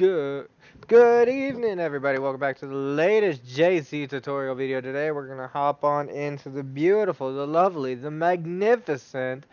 Good evening, everybody. Welcome back to the latest JC tutorial video. Today we're gonna hop on into the beautiful, the lovely, the magnificent,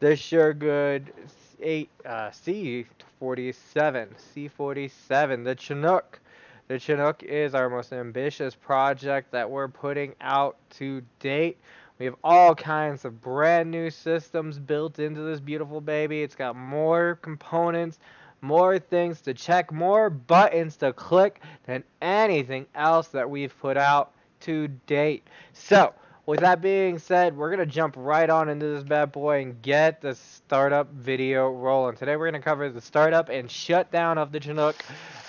the sure good C47, the Chinook. The Chinook is our most ambitious project that we're putting out to date. We have all kinds of brand new systems built into this beautiful baby. It's got more components, more things to check, more buttons to click than anything else that we've put out to date. So, with that being said, we're going to jump right on into this bad boy and get the startup video rolling. Today we're going to cover the startup and shutdown of the Chinook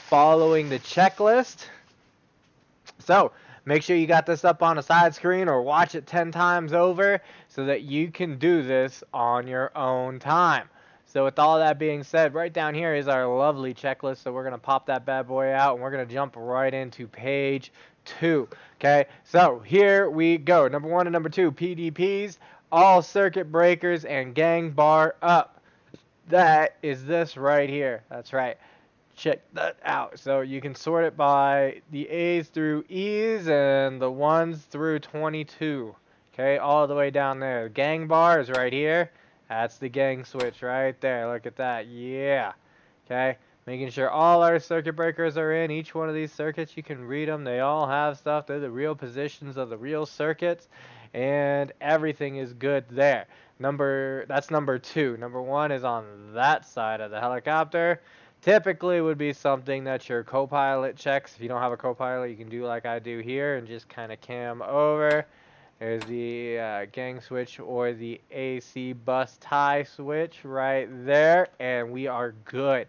following the checklist. So, make sure you got this up on a side screen or watch it 10 times over so that you can do this on your own time. So with all that being said, right down here is our lovely checklist. So we're going to pop that bad boy out and we're going to jump right into page 2. Okay, so here we go. Number 1 and number 2, PDPs, all circuit breakers and gang bar up. That is this right here. That's right. Check that out. So you can sort it by the A's through E's and the 1s through 22. Okay, all the way down there. The gang bar is right here. That's the gang switch right there. Look at that. Yeah. Okay. Making sure all our circuit breakers are in. Each one of these circuits, you can read them. They all have stuff. They're the real positions of the real circuits. And everything is good there. That's number 2. Number 1 is on that side of the helicopter. Typically would be something that your co-pilot checks. If you don't have a co-pilot, you can do like I do here and just kind of cam over. There's the gang switch or the AC bus tie switch right there, and we are good.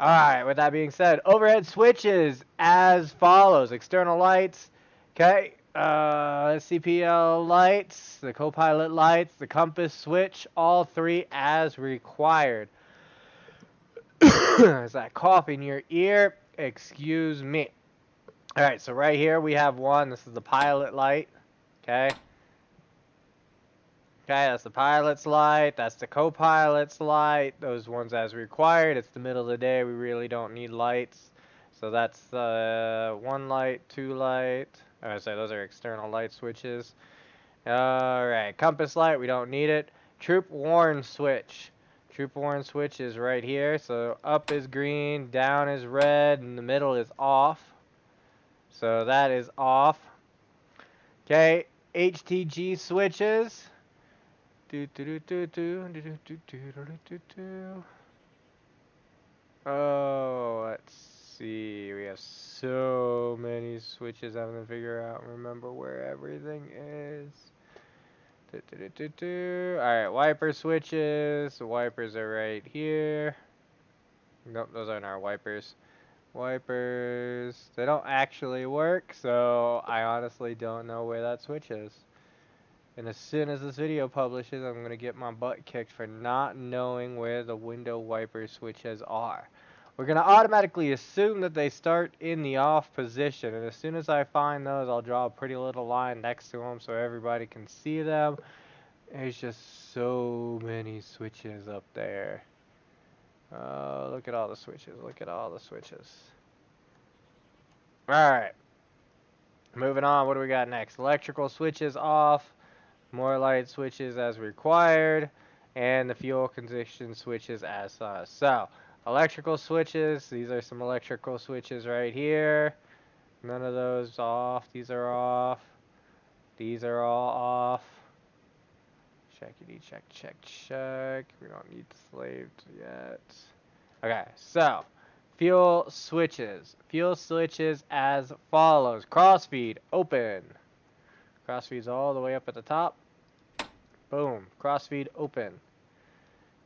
Alright, with that being said, overhead switches as follows. External lights, okay, CPL lights, the co-pilot lights, the compass switch, all 3 as required. Is that cough in your ear? Excuse me. Alright, so right here we have one. This is the pilot light. Okay. Okay, that's the pilot's light. That's the co-pilot's light. Those ones as required. It's the middle of the day. We really don't need lights. So that's 1 light, 2 light. Oh, sorry, those are external light switches. Alright, compass light. We don't need it. Troop warn switch. Troop warn switch is right here. So up is green, down is red, and the middle is off. So that is off. Okay, HTG switches. Oh, let's see. We have so many switches I'm gonna figure out and remember where everything is. Alright, wiper switches. The wipers are right here. Nope, those aren't our wipers. Wipers. They don't actually work, so I honestly don't know where that switch is. And as soon as this video publishes, I'm going to get my butt kicked for not knowing where the window wiper switches are. We're going to automatically assume that they start in the off position. And as soon as I find those, I'll draw a pretty little line next to them so everybody can see them. There's just so many switches up there. Look at all the switches. Look at all the switches. Alright. Moving on. What do we got next? Electrical switches off. More light switches as required, and the fuel condition switches as such. So, electrical switches, these are some electrical switches right here. None of those off, these are off. These are all off. Checkity, check. We don't need slaved yet. Okay, so, fuel switches. Fuel switches as follows. Crossfeed, open. Crossfeed's all the way up at the top. Boom. Crossfeed open.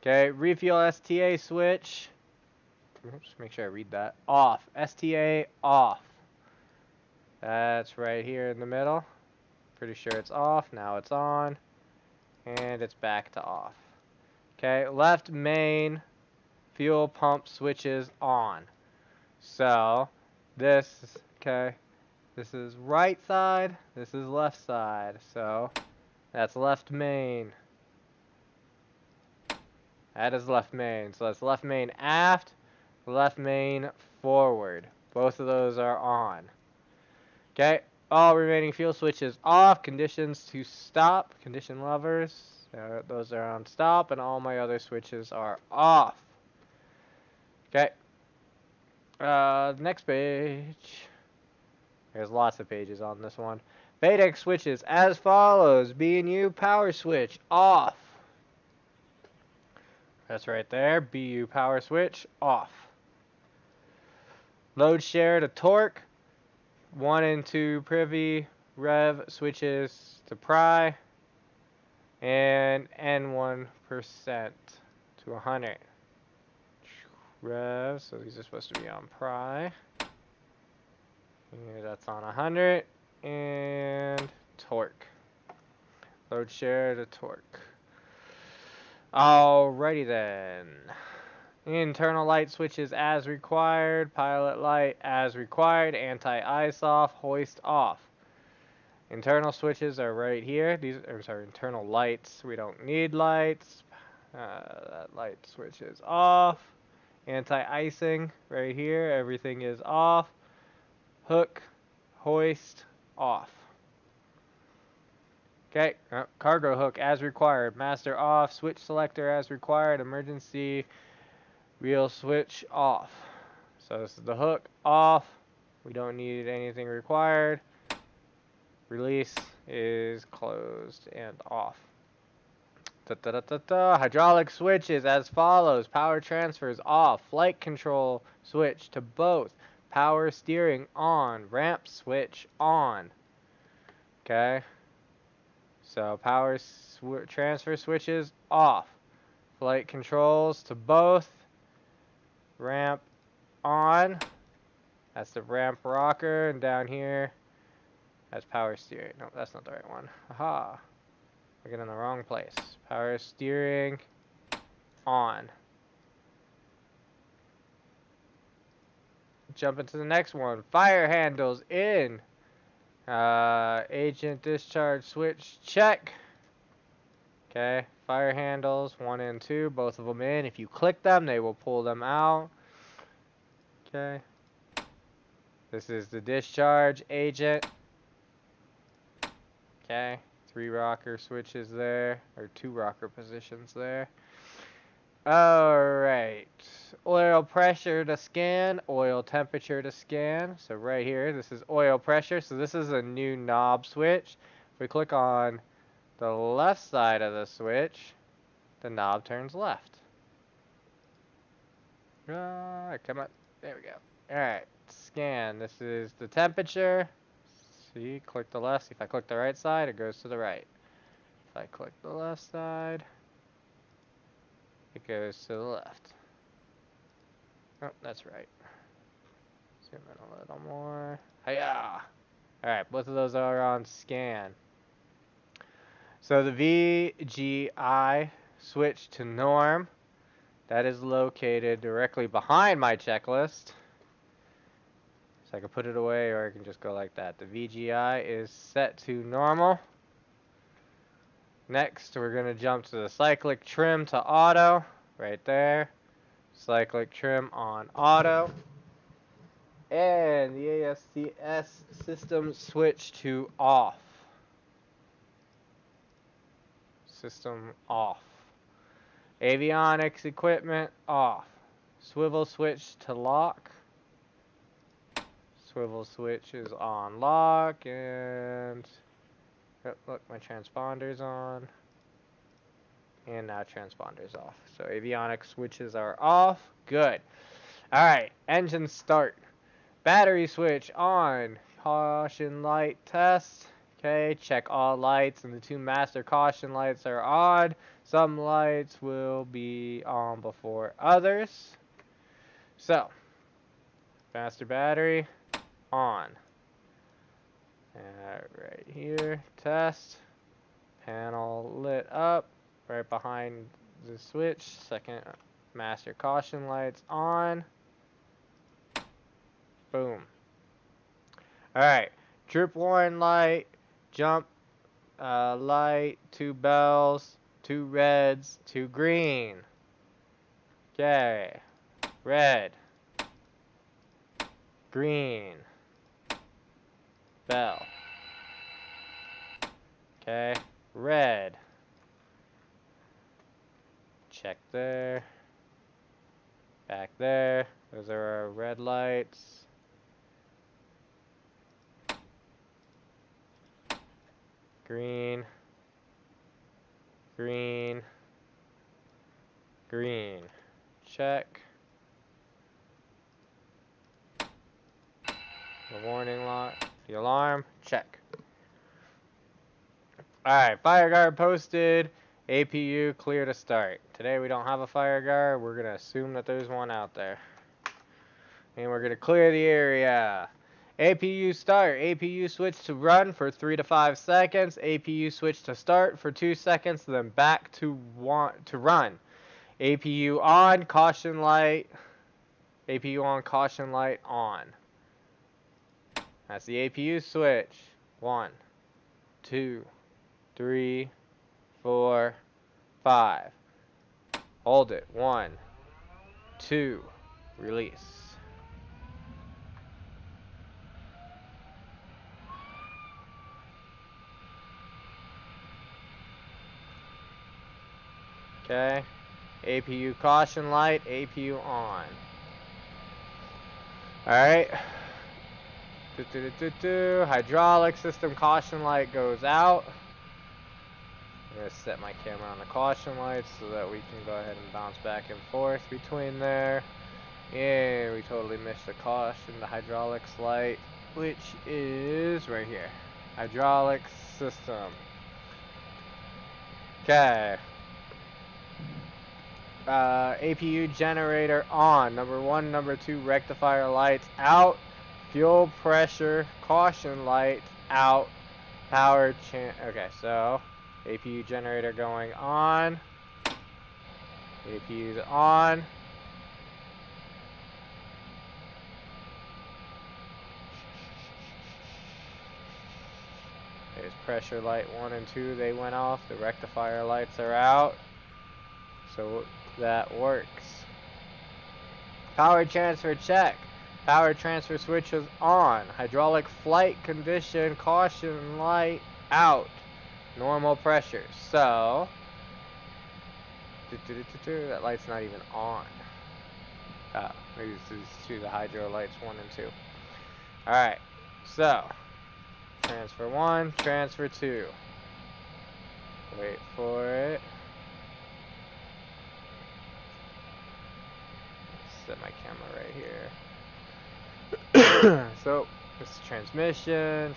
Okay, refuel STA switch. Oops, make sure I read that. Off. STA off. That's right here in the middle. Pretty sure it's off. Now it's on. And it's back to off. Okay, left main fuel pump switches on. So, this, okay, this is right side, this is left side. So, that's left main. That is left main. So that's left main aft, left main, forward. Both of those are on. Okay, all remaining fuel switches off. Conditions to stop. Condition levers. Those are on stop, and all my other switches are off. Okay. Next page. There's lots of pages on this one. FADEC switches as follows. B&U power switch off. That's right there. BU power switch off. Load share to torque. 1 and 2 privy rev switches to pry. And N1% to 100. Rev, so these are supposed to be on pry. Here, that's on 100. And torque. Load share to torque. Alrighty then. Internal light switches as required. Pilot light as required. Anti-ice off. Hoist off. Internal switches are right here. These are internal lights. We don't need lights. That light switch is off. Anti-icing right here. Everything is off. Hook, hoist, off. Okay, cargo hook as required. Master off. Switch selector as required. Emergency reel switch off. So this is the hook off. We don't need anything required. Release is closed and off. Hydraulic switches as follows. Power transfers off. Flight control switch to both. Power steering on. Ramp switch on. Okay. So power transfer switches off. Flight controls to both. Ramp on. That's the ramp rocker. And down here, that's power steering. No, that's not the right one. Aha. Looking in the wrong place. Power steering on. Jump into the next one. Fire handles in. Agent discharge switch check. Okay. Fire handles 1 and 2. Both of them in. If you click them, they will pull them out. Okay. This is the discharge agent. Okay. 3 rocker switches there. Or 2 rocker positions there. Alright. Oil pressure to scan. Oil temperature to scan. So right here, this is oil pressure. So this is a new knob switch. If we click on the left side of the switch, the knob turns left. Come on. There we go. Alright. Scan. This is the temperature. See, click the left. If I click the right side, it goes to the right. If I click the left side, it goes to the left. Oh, that's right. Zoom in a little more. Hiya! Alright, both of those are on scan. So the VGI switch to norm, that is located directly behind my checklist. So I can put it away or I can just go like that. The VGI is set to normal. Next, we're going to jump to the cyclic trim to auto. Right there. Cyclic trim on auto. And the ASCS system switch to off. System off. Avionics equipment off. Swivel switch to lock. Swivel switch is on lock. And oh, look, my transponder's on. And now transponder's off. So avionics switches are off. Good. Alright, engine start. Battery switch on. Caution light test. Okay, check all lights, and the 2 master caution lights are on. Some lights will be on before others. So, master battery on. Right here, test. Panel lit up. Right behind the switch. Second master caution lights on. Boom. Alright. Troop warn light. Jump light. 2 bells. 2 reds. 2 green. Okay. Red. Green. Bell. Okay. Red. Check there. Back there. Those are our red lights. Green. Green. Green. Check. The warning light. The alarm. Check. Alright, fire guard posted. APU clear to start. Today we don't have a fire guard. We're going to assume that there's one out there. And we're going to clear the area. APU start. APU switch to run for 3 to 5 seconds. APU switch to start for 2 seconds. Then back to run. APU on. Caution light. APU on. Caution light on. That's the APU switch. 1, 2, 3, 4, 5. Hold it. 1, 2. Release. Okay. APU caution light. APU on. Alright. Hydraulic system caution light goes out. I'm going to set my camera on the caution lights so that we can go ahead and bounce back and forth between there. And we totally missed the caution, the hydraulics light, which is right here. Hydraulics system. Okay. APU generator on. Number 1, number 2 rectifier lights out. Fuel pressure caution light out. Power okay, so APU generator going on. APU's on. There's pressure light 1 and 2, they went off. The rectifier lights are out. So that works. Power transfer check. Power transfer switch is on. Hydraulic flight condition caution light out. Normal pressure. So that light's not even on. Oh, maybe this is the hydro lights 1 and 2. Alright, so transfer 1, transfer 2. Wait for it. Set my camera right here. So this is transmission,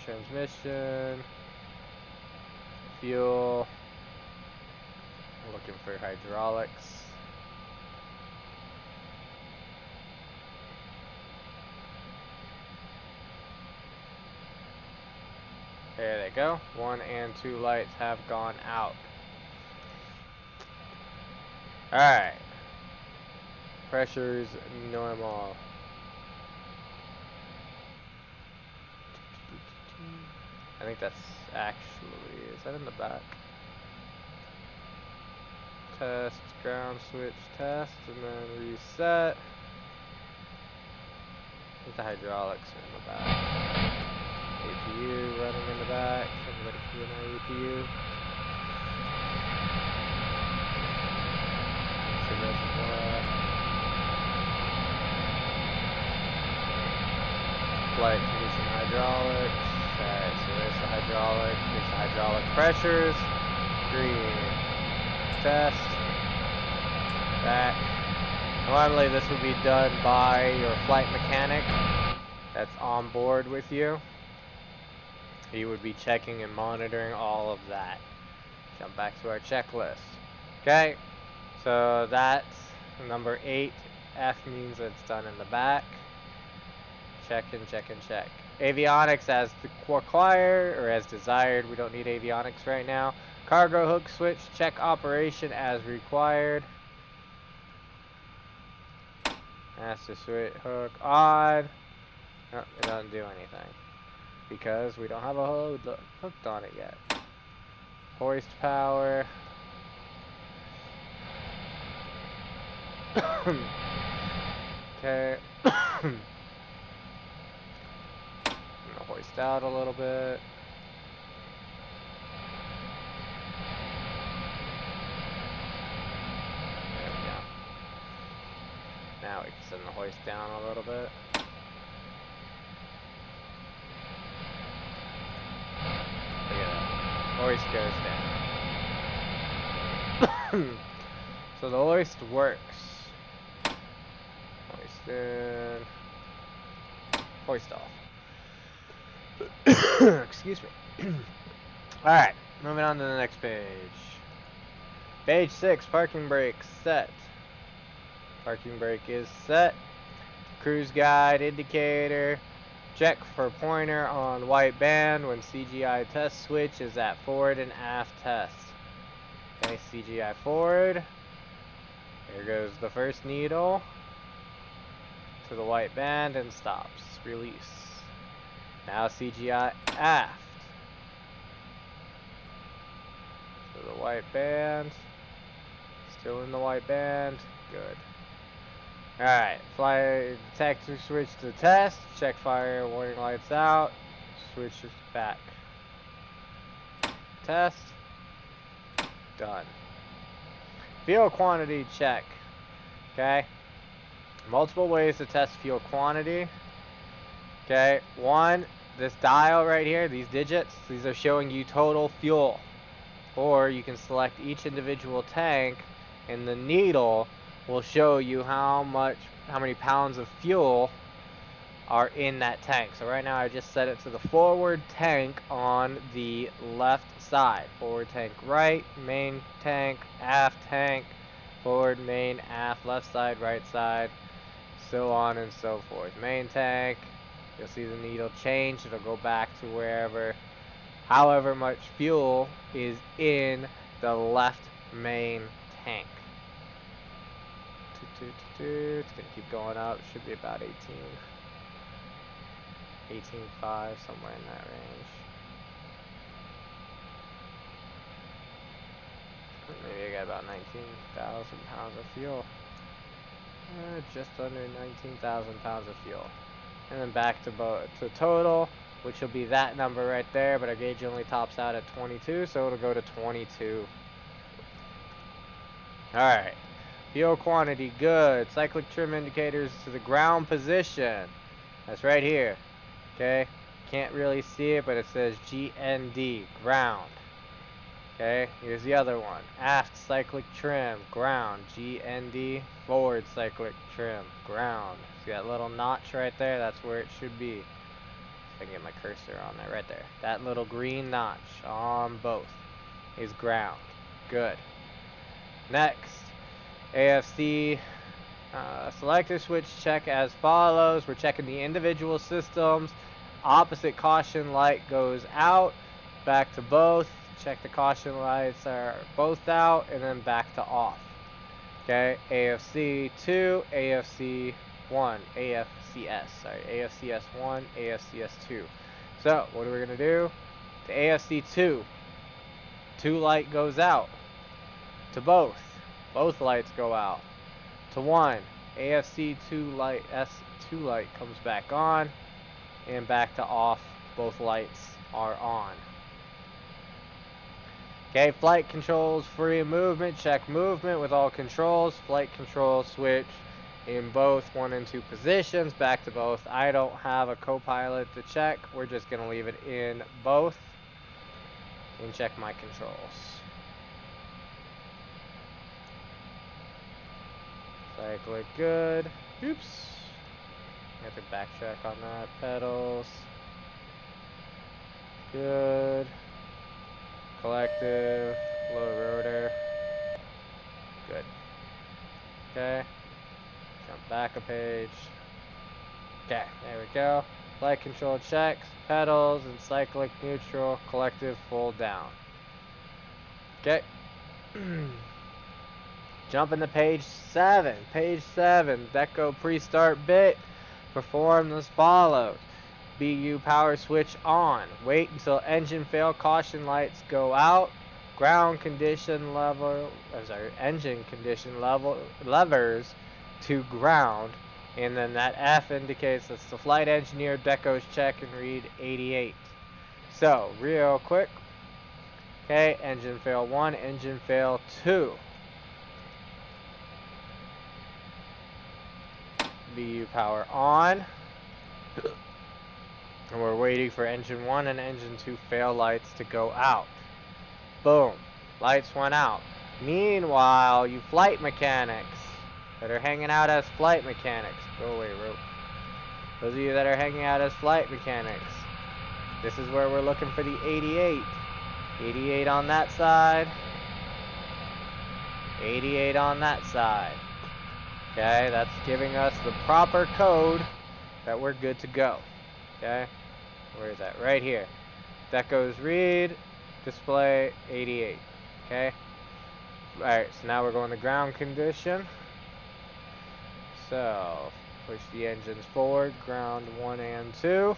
fuel. I'm looking for hydraulics. There they go. 1 and 2 lights have gone out. Alright. Pressure's normal. I think that's actually, is that in the back? Test, ground switch, test, and then reset. I think the hydraulics are in the back. APU running in the back. Everybody feel my APU. It's the reservoir. Flight condition hydraulics. Alright, so there's the hydraulic pressures. Green. Test. Back. Normally this would be done by your flight mechanic that's on board with you. He would be checking and monitoring all of that. Jump back to our checklist. Okay, so that's number 8. F means it's done in the back. Check and check and check. Avionics as required or as desired. We don't need avionics right now. Cargo hook switch, check operation as required. Master switch hook on. No, it doesn't do anything because we don't have a load hooked on it yet. Hoist power. Okay. Hoist out a little bit. There we go. Now we can send the hoist down a little bit. Look at that. Hoist goes down. So the hoist works. Hoist in. Hoist off. Excuse me. Alright, moving on to the next page. Page 6, parking brake set. Parking brake is set. Cruise guide indicator. Check for pointer on white band when CGI test switch is at forward and aft test. Okay, CGI forward. Here goes the first needle to the white band and stops. Release. Now CGI aft to the white band. Still in the white band. Good. Alright, fly tactic switch to test. Check fire warning lights out. Switch back. Test. Done. Fuel quantity check. Okay. Multiple ways to test fuel quantity. Okay. One, this dial right here, these digits, these are showing you total fuel. Or you can select each individual tank and the needle will show you how many pounds of fuel are in that tank. So right now I just set it to the forward tank on the left side. Forward tank right, main tank, aft tank, forward, main, aft, left side, right side, so on and so forth. Main tank, you'll see the needle change. It'll go back to however much fuel is in the left main tank. It's gonna keep going up. It should be about 18.5, somewhere in that range. Maybe I got about 19,000 pounds of fuel. Just under 19,000 pounds of fuel. And then back to total, which will be that number right there, but our gauge only tops out at 22, so it'll go to 22. Alright. Fuel quantity, good. Cyclic trim indicators to the ground position. That's right here. Okay? Can't really see it, but it says GND, ground. Okay? Here's the other one. Aft cyclic trim, ground. GND, forward cyclic trim, ground. See that little notch right there? That's where it should be. If I can get my cursor on there, right there. That little green notch on both is ground. Good. Next. AFC selector switch check as follows. We're checking the individual systems. Opposite caution light goes out. Back to both. Check the caution lights are both out. And then back to off. Okay. AFC 2, AFC 1, AFCS. Sorry. AFCS 1, AFCS 2. So, what are we going to do? To AFC 2. 2 light goes out. To both. Both lights go out. To 1, AFC 2 light, S2 light comes back on, and back to off, both lights are on. Okay, flight controls, free movement, check movement with all controls, flight control switch in both 1 and 2 positions, back to both. I don't have a co-pilot to check, we're just going to leave it in both, and check my controls. Cyclic good. Oops. I have to backtrack on that. Pedals. Good. Collective. Low rotor. Good. Okay. Jump back a page. Okay, there we go. Flight control checks. Pedals and cyclic neutral. Collective full down. Okay. Jumping to page 7. Page 7. Deco pre-start bit. Performed as follows. BU power switch on. Wait until engine fail caution lights go out. Engine condition level levers to ground And then that F indicates that's the flight engineer. Decos check and read 88. So, real quick. Okay, engine fail 1, engine fail 2. VU power on. And we're waiting for engine 1 and engine 2 fail lights to go out. Boom. Lights went out. Meanwhile, you flight mechanics that are hanging out as flight mechanics. Go away, rope. Those of you that are hanging out as flight mechanics. This is where we're looking for the 88. 88 on that side. 88 on that side. Okay, that's giving us the proper code that we're good to go. Okay, where is that? Right here. Decos read, display 88. Okay. Alright, so now we're going to ground condition. So, push the engines forward, ground 1 and 2.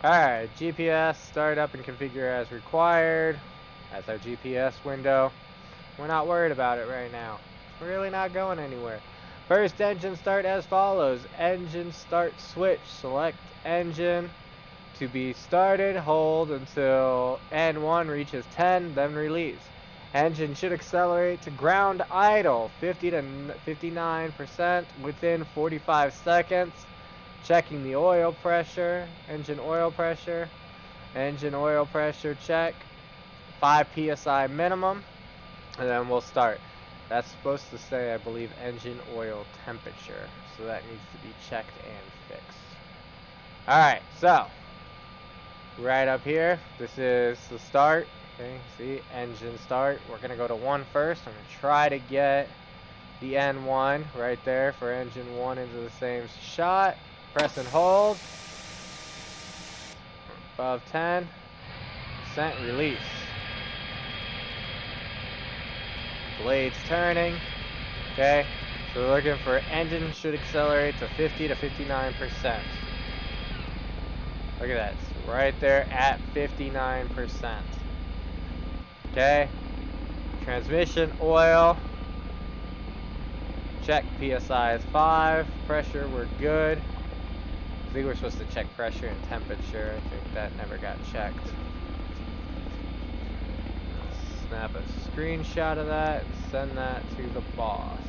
Alright, GPS, start up and configure as required. That's our GPS window. We're not worried about it right now. We're really not going anywhere. First engine start as follows. Engine start switch. Select engine to be started. Hold until N1 reaches 10, then release. Engine should accelerate to ground idle 50 to 59% within 45 seconds. Checking the oil pressure. Engine oil pressure. Engine oil pressure check. 5 psi minimum. And then we'll start. That's supposed to say, I believe, engine oil temperature. So that needs to be checked and fixed. Alright, so right up here, this is the start. Okay, see, engine start. We're going to go to 1 first. I'm going to try to get the N1 right there for engine 1 into the same shot. Press and hold. Above 10%, release. Blades turning. Okay, so we're looking for engine should accelerate to 50 to 59%. Look at that, it's right there at 59%. Okay, transmission oil. Check PSI is 5. Pressure, we're good. I think we're supposed to check pressure and temperature. I think that never got checked. Snap a screenshot of that and send that to the boss.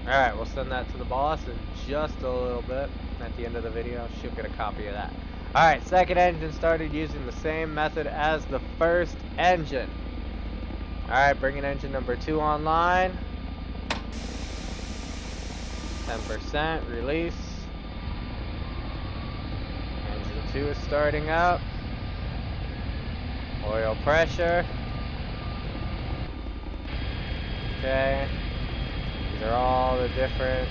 Alright, we'll send that to the boss in just a little bit. At the end of the video, she'll get a copy of that. Alright, second engine started using the same method as the first engine. Alright, bringing engine number 2 online. 10%, release. Engine 2 is starting up. Oil pressure. Okay. These are all the different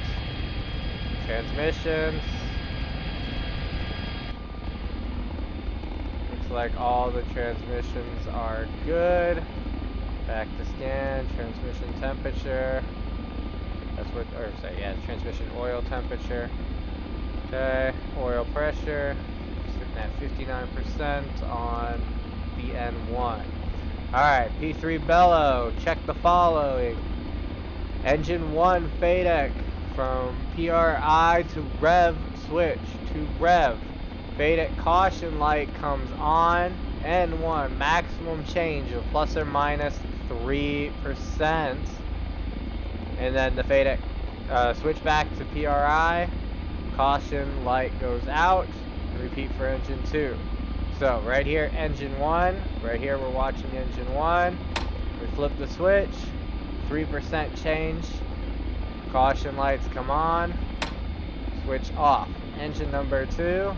transmissions. Looks like all the transmissions are good. Back to scan, transmission temperature. That's what, or sorry, yeah, transmission oil temperature. Okay, oil pressure, sitting at 59% on the N1. Alright, P3 bellow, check the following. Engine 1 FADEC from PRI to rev switch to rev. FADEC caution light comes on. N1 maximum change of plus or minus 3%. And then the FADEC switch back to PRI. Caution light goes out. Repeat for engine 2. So right here, engine 1. Right here, we're watching engine 1. We flip the switch. 3% change. Caution lights come on. Switch off. Engine number 2.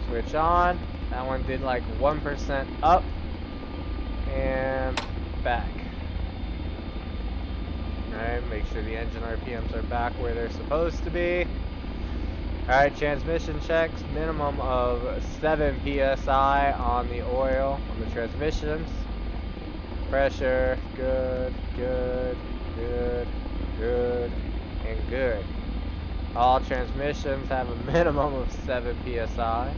Switch on. That one did like 1% up. And back. Alright, make sure the engine RPMs are back where they're supposed to be. Alright, transmission checks, minimum of 7 psi on the oil, on the transmissions. Pressure, good, good, good, good, and good. All transmissions have a minimum of 7 psi.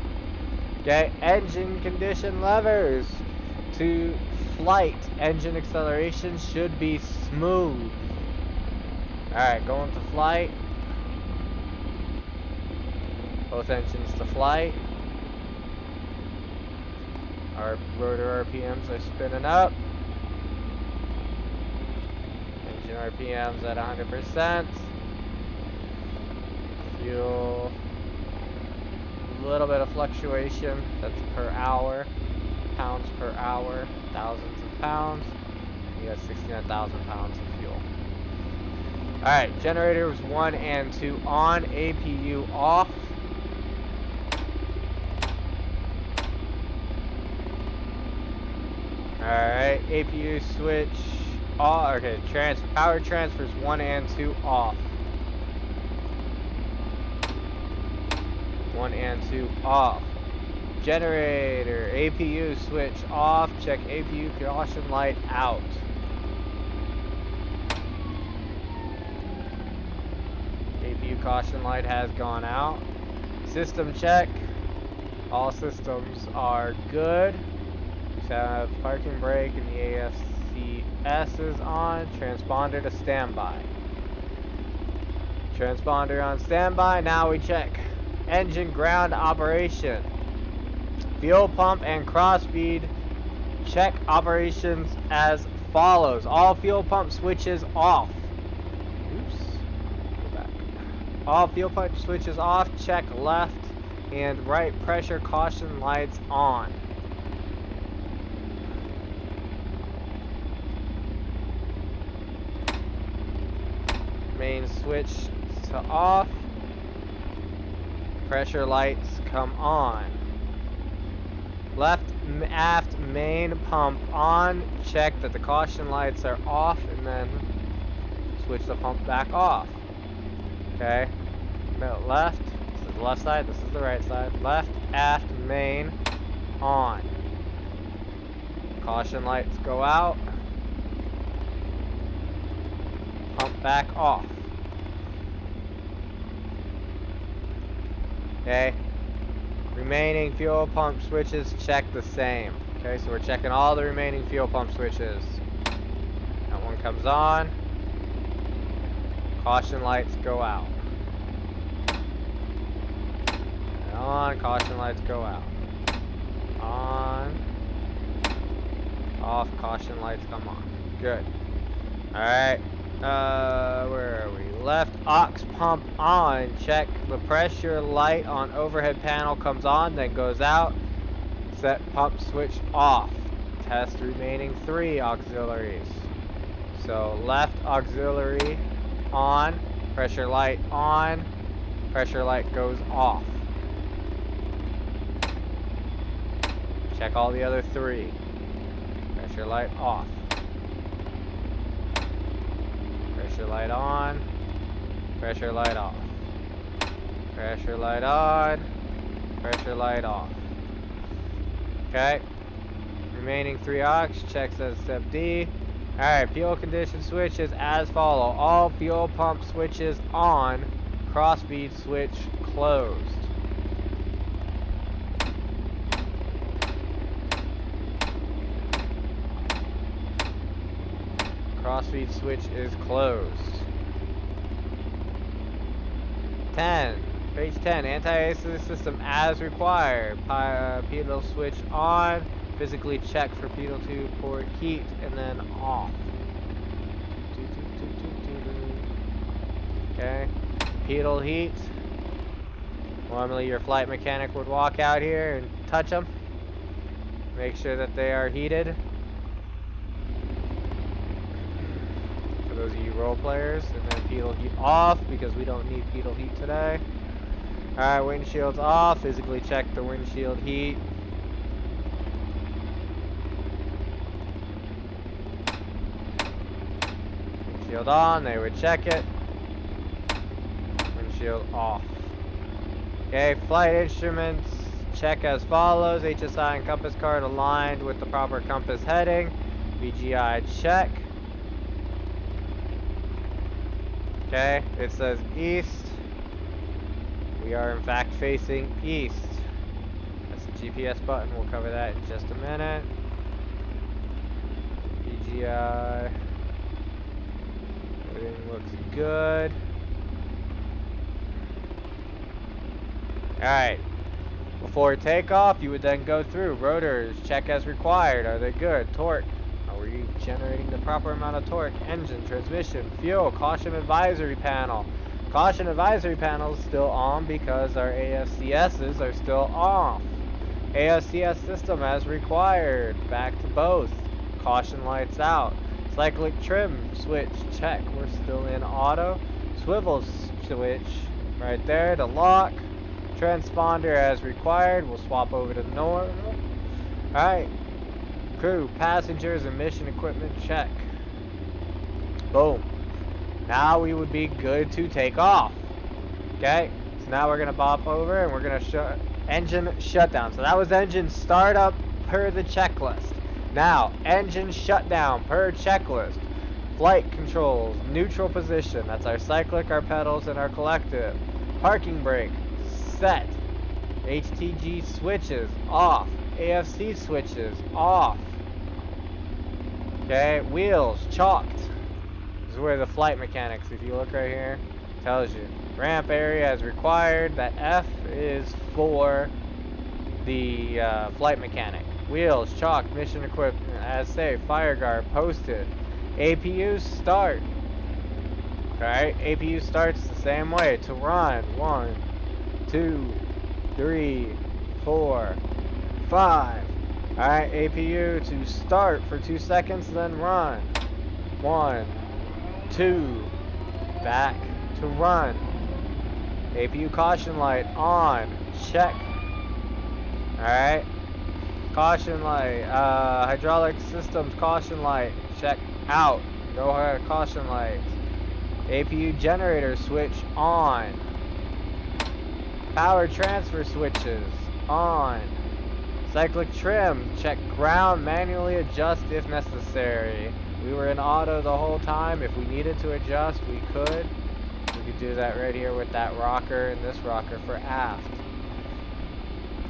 Okay, engine condition levers to flight. Engine acceleration should be smooth. Alright, going to flight. Both engines to flight. Our rotor RPMs are spinning up. Engine RPMs at 100%. Fuel. A little bit of fluctuation. That's per hour. Pounds per hour. Thousands of pounds. You got 69,000 pounds of fuel. Alright, generators 1 and 2 on. APU off. Alright, APU switch off. Okay, power transfers 1 and 2 off. 1 and 2 off. Generator, APU switch off. Check APU caution light out. APU caution light has gone out. System check. All systems are good. We have parking brake and the AFCS is on. Transponder to standby. Transponder on standby. Now we check engine ground operation. Fuel pump and cross feed check operations as follows. All fuel pump switches off. Oops. Go back. All fuel pump switches off. Check left and right pressure caution lights on. Main switch to off. Pressure lights come on. Left aft main pump on. Check that the caution lights are off and then switch the pump back off. Okay. Left. This is the left side. This is the right side. Left aft main on. Caution lights go out. Pump back off. Okay. Remaining fuel pump switches check the same. Okay, so we're checking all the remaining fuel pump switches. That one comes on. Caution lights go out. And on, caution lights go out. On. Off, caution lights come on. Good. Alright. Where are we? Left aux pump on. Check the pressure light on overhead panel comes on, then goes out. Set pump switch off. Test remaining 3 auxiliaries. So left auxiliary on, pressure light on, pressure light goes off. Check all the other 3. Pressure light off. Pressure light on. Pressure light off. Pressure light on. Pressure light off. Okay. Remaining 3 aux. Checks as step D. Alright, fuel condition switches as follow. All fuel pump switches on. Cross feed switch closed. Crossfeed switch is closed. 10. Page 10. Anti-AC system as required. Pedal switch on. Physically check for pedal 2 port heat and then off. Okay. Pedal heat. Normally your flight mechanic would walk out here and touch them. Make sure that they are heated. Those of you role players, and then pedal heat off because we don't need pedal heat today. Alright, windshield's off. Physically check the windshield heat. Windshield on, they would check it. Windshield off. Okay, flight instruments check as follows. HSI and compass card aligned with the proper compass heading. VGI check. Okay, it says east. We are in fact facing east. That's the GPS button. We'll cover that in just a minute. DGI. Everything looks good. Alright. Before takeoff, you would then go through rotors, check as required. Are they good? Torque. Are we generating the proper amount of torque? Engine, transmission, fuel, caution advisory panel. Caution advisory panel is still on because our ASCSs are still off. ASCS system as required. Back to both. Caution lights out. Cyclic trim switch, check. We're still in auto. Swivel switch right there to lock. Transponder as required. We'll swap over to normal. Alright. Crew, passengers, and mission equipment, check. Boom. Now we would be good to take off. Okay? So now we're going to bop over and we're going to engine shutdown. So that was engine startup per the checklist. Now, engine shutdown per checklist. Flight controls, neutral position. That's our cyclic, our pedals, and our collective. Parking brake, set. HTG switches, off. AFC switches, off. Okay, wheels, chalked. This is where the flight mechanics, if you look right here, tells you. Ramp area as required. That F is for the flight mechanic. Wheels, chalked, mission equipment, as safe. Fire guard, posted. APU start. Alright, APU starts the same way. To run, 1, 2, 3, 4, 5. Alright, APU to start for 2 seconds, then run. 1, 2, back to run. APU caution light on, check. Alright, caution light, hydraulic systems caution light, check out. No caution lights. APU generator switch on. Power transfer switches on. Cyclic trim, check ground, manually adjust if necessary. We were in auto the whole time. If we needed to adjust, we could. We could do that right here with that rocker and this rocker for aft.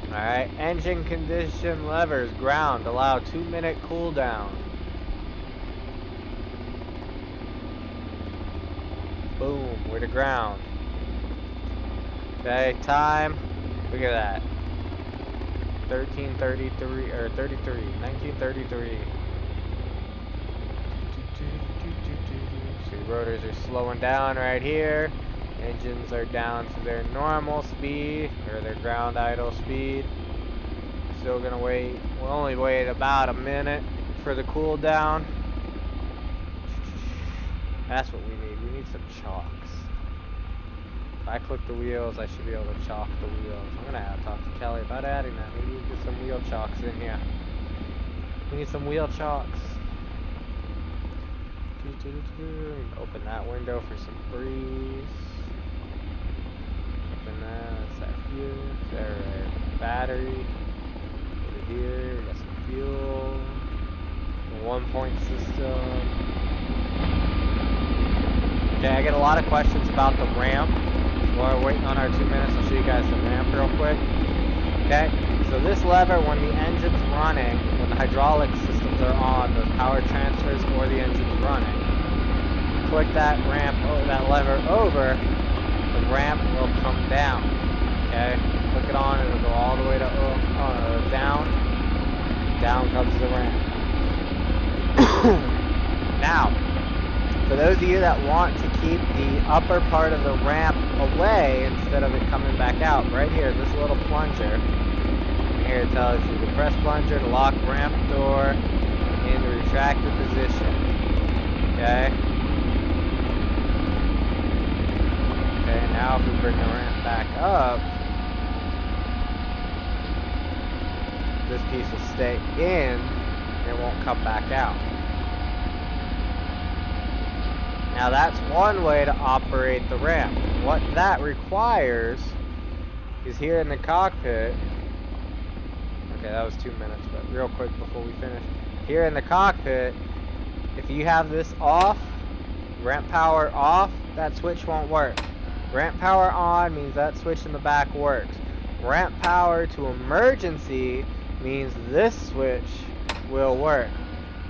Alright, engine condition levers, ground, allow 2-minute cooldown. Boom, we're to ground. Okay, time, look at that. 1333, or 33, 1933. See, rotors are slowing down right here. Engines are down to their normal speed, or their ground idle speed. Still gonna wait. We'll only wait about a minute for the cool down. That's what we need. We need some chocks. If I click the wheels, I should be able to chalk the wheels. I'm gonna have to talk to Kelly about adding that. Maybe we get some wheel chocks in here. We need some wheel chocks. Open that window for some breeze. Open that. That's that fuel. There, right. Battery. Over here. We got some fuel. The 1-point system. Okay, I get a lot of questions about the ramp. While we're waiting on our 2 minutes, I'll show you guys the ramp real quick. Okay, so this lever, when the engine's running, when the hydraulic systems are on, those power transfers or the engine's running, click that ramp, that lever over, the ramp will come down. Okay, click it on, it'll go all the way to down. Down comes the ramp. Now, for those of you that want to keep the upper part of the ramp away instead of it coming back out, right here, this little plunger, here it tells you to press plunger to lock ramp door in the retracted position. Okay? Okay, now if we bring the ramp back up, this piece will stay in and it won't come back out. Now that's one way to operate the ramp. What that requires is here in the cockpit. Okay, that was 2 minutes, but real quick before we finish. Here in the cockpit, if you have this off, ramp power off, that switch won't work. Ramp power on means that switch in the back works. Ramp power to emergency means this switch will work.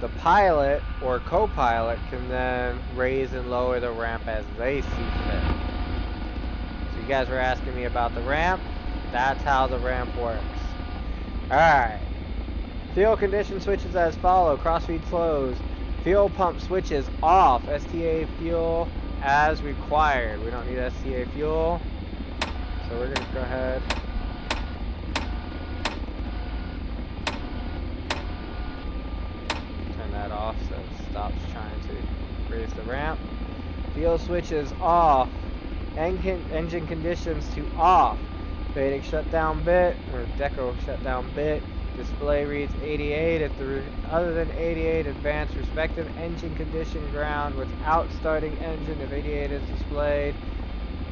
the pilot or co-pilot can then raise and lower the ramp as they see fit. So you guys were asking me about the ramp. That's how the ramp works. Alright. Fuel condition switches as follow. Crossfeed closed. Fuel pump switches off. STA fuel as required. We don't need STA fuel. So we're going to go ahead. Turn that off so it stops trying to raise the ramp. Fuel switches off. Engine conditions to off. FADEC shutdown bit or deco shutdown bit. Display reads 88. If the other than 88, advance respective engine condition ground without starting engine. If 88 is displayed,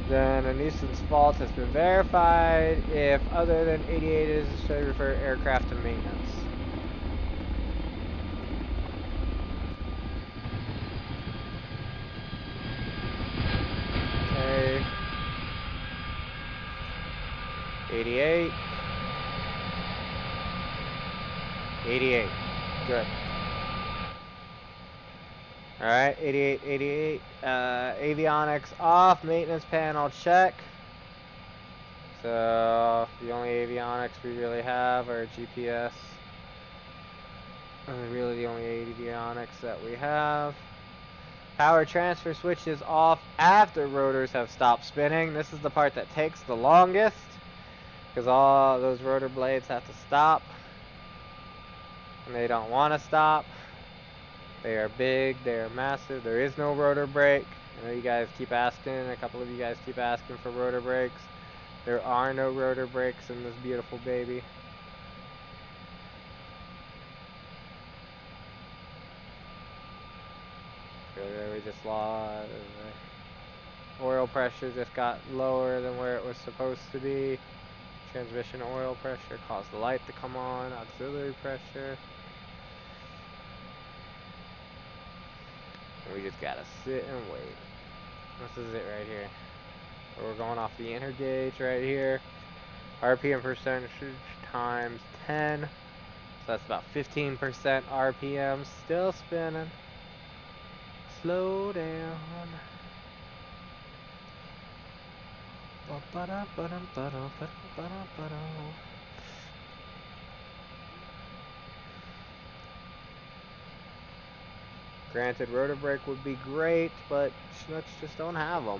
then a nuisance fault has been verified. If other than 88 is displayed, refer aircraft to maintenance. Okay. 88. 88. Good. Alright, 88, 88. Avionics off, maintenance panel check. So, the only avionics we really have are GPS. Really the only avionics that we have. Power transfer switch is off after rotors have stopped spinning. This is the part that takes the longest, because all those rotor blades have to stop. And they don't want to stop. They are big, they are massive. There is no rotor brake. I know you guys keep asking, a couple of you guys keep asking for rotor brakes. There are no rotor brakes in this beautiful baby. There we just lost. Oil pressure just got lower than where it was supposed to be. Transmission oil pressure caused the light to come on. Auxiliary pressure. We just gotta sit and wait. This is it right here. So we're going off the inner gauge right here. RPM percentage times 10. So that's about 15% RPM. Still spinning. Slow down. Granted, rotor brake would be great, but Chinooks just don't have them.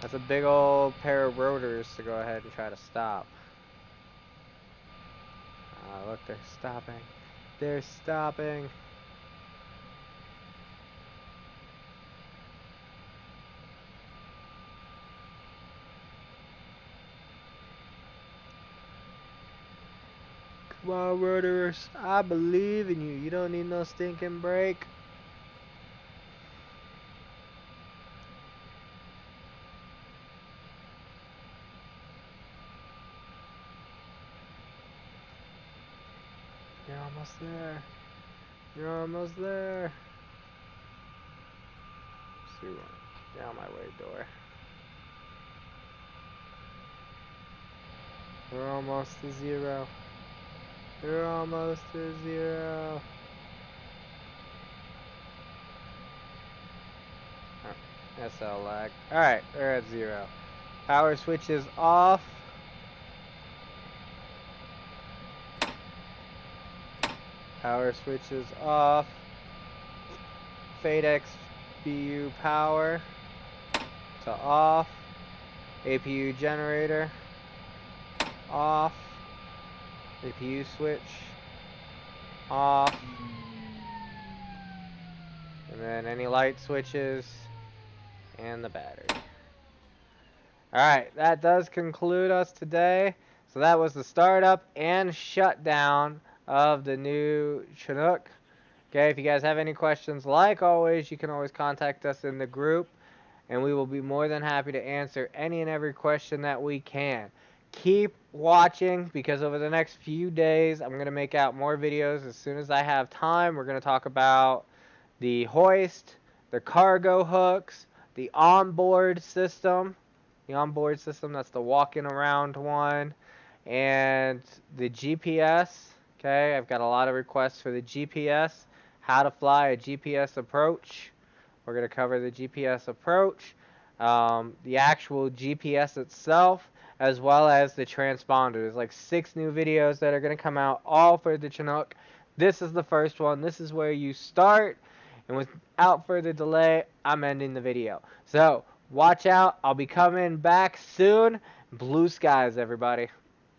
That's a big old pair of rotors to go ahead and try to stop. Look, they're stopping. They're stopping. Come on, rotors. I believe in you. You don't need no stinking brake. You're almost there. You're almost there. See what? Get out my way, door. We're almost to zero. We're almost to zero. Oh, SL lag. Alright, we're at zero. Power switch is off. Power switch is off. FADEC BU power to off. APU generator off. APU switch off. And then any light switches and the battery. Alright, that does conclude us today. So that was the startup and shutdown of the new Chinook. Okay, if you guys have any questions, like always, you can always contact us in the group, and we will be more than happy to answer any and every question that we can. Keep watching, because over the next few days, I'm going to make out more videos as soon as I have time. We're going to talk about the hoist, the cargo hooks, the onboard system. The onboard system, that's the walking around one, and the GPS. Okay, I've got a lot of requests for the GPS. how to fly a GPS approach. We're going to cover the GPS approach, the actual GPS itself, as well as the transponder. There's like 6 new videos that are going to come out, all for the Chinook. This is the first one. This is where you start. And without further delay, I'm ending the video. So, watch out. I'll be coming back soon. Blue skies, everybody.